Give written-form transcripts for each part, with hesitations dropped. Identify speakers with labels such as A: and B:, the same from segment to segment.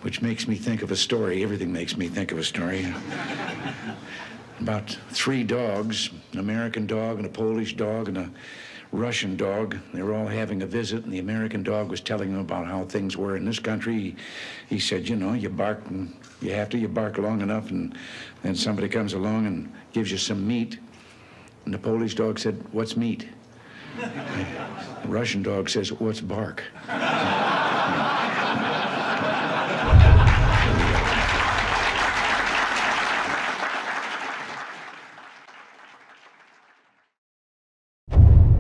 A: which makes me think of a story. Everything makes me think of a story. About 3 dogs, an American dog and a Polish dog and a Russian dog. They were all having a visit, and the American dog was telling them about how things were in this country. He said, you know, you bark, and you bark long enough, and then somebody comes along and gives you some meat. And the Polish dog said, what's meat? The Russian dog says, what's bark?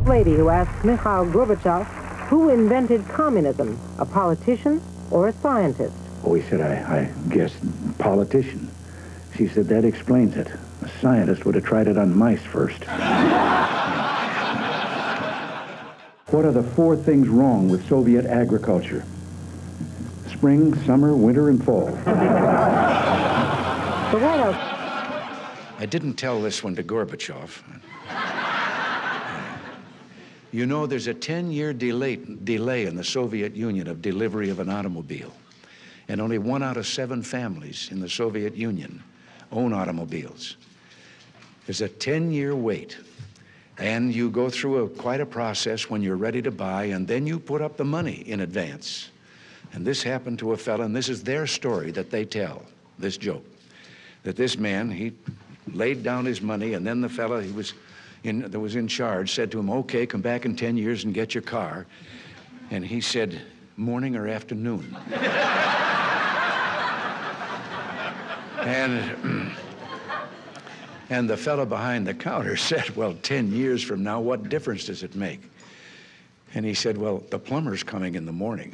B: Lady who asked Mikhail Gorbachev who invented communism, a politician or a scientist.
C: Oh, he said, I guess politician. She said, that explains it. A scientist would have tried it on mice first. What are the 4 things wrong with Soviet agriculture? Spring, summer, winter, and fall.
B: The White House.
A: I didn't tell this one to Gorbachev. You know, there's a 10-year delay in the Soviet Union of delivery of an automobile. And only 1 out of 7 families in the Soviet Union own automobiles. There's a 10-year wait. And you go through quite a process when you're ready to buy, and then you put up the money in advance. And this happened to a fella, and this is their story that they tell, this joke. That this man, he laid down his money, and then the fella that was in charge said to him, okay, come back in 10 years and get your car. And he said, morning or afternoon? And the fellow behind the counter said, well, 10 years from now, what difference does it make? And he said, well, the plumber's coming in the morning.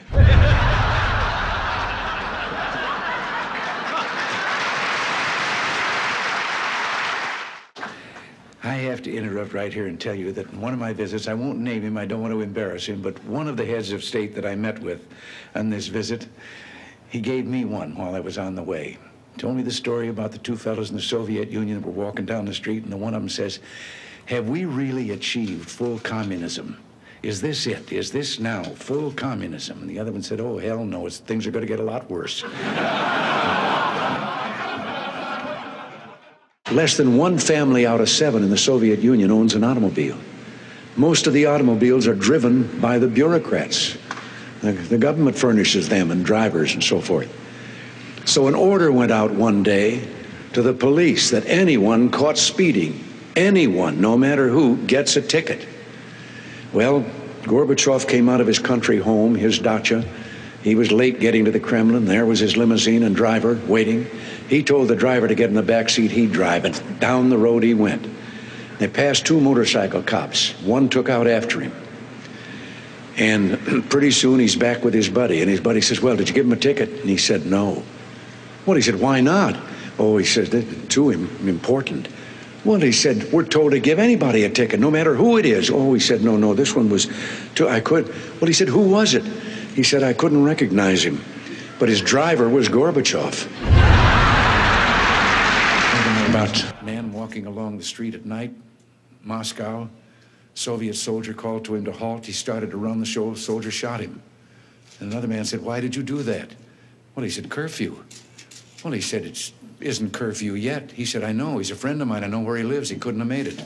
A: I have to interrupt right here and tell you that in one of my visits, I won't name him, I don't want to embarrass him, but one of the heads of state that I met with on this visit, he gave me one while I was on the way. Told me the story about the 2 fellows in the Soviet Union that were walking down the street, and the one of them says, have we really achieved full communism? Is this it? Is this now full communism? And the other one said, oh, hell no, things are going to get a lot worse. Less than 1 family out of 7 in the Soviet Union owns an automobile. Most of the automobiles are driven by the bureaucrats. The government furnishes them and drivers and so forth. So an order went out one day to the police that anyone caught speeding, anyone, no matter who, gets a ticket. Well, Gorbachev came out of his country home, his dacha. He was late getting to the Kremlin. There was his limousine and driver waiting. He told the driver to get in the back seat, he'd drive, and down the road he went. They passed 2 motorcycle cops. One took out after him. And pretty soon he's back with his buddy, and his buddy says, well, did you give him a ticket? And he said, no. Well, he said, why not? Oh, he says, to him, important. Well, he said, we're told to give anybody a ticket, no matter who it is. Oh, he said, no, this one was, I could. Well, he said, who was it? He said, I couldn't recognize him, but his driver was Gorbachev. About a man walking along the street at night, Moscow, Soviet soldier called to him to halt. He started to run, the soldier shot him. And another man said, why did you do that? Well, he said, curfew. Well, he said, it isn't curfew yet. He said, I know, he's a friend of mine, I know where he lives, he couldn't have made it.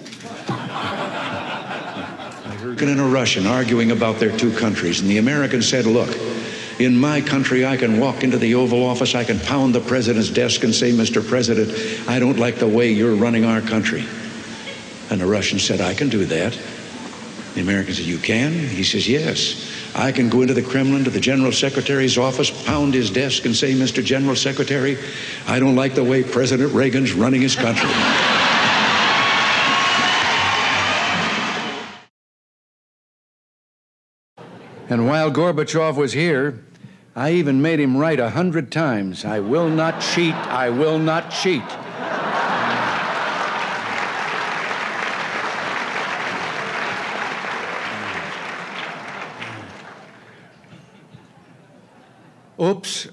A: And a Russian arguing about their 2 countries, and the American said, look, in my country, I can walk into the Oval Office, I can pound the president's desk and say, Mr. President, I don't like the way you're running our country. And the Russian said, I can do that. The American said, you can? He says, yes. I can go into the Kremlin to the General Secretary's office, pound his desk and say, Mr. General Secretary, I don't like the way President Reagan's running his country. And while Gorbachev was here, I even made him write 100 times, I will not cheat, I will not cheat. Oops.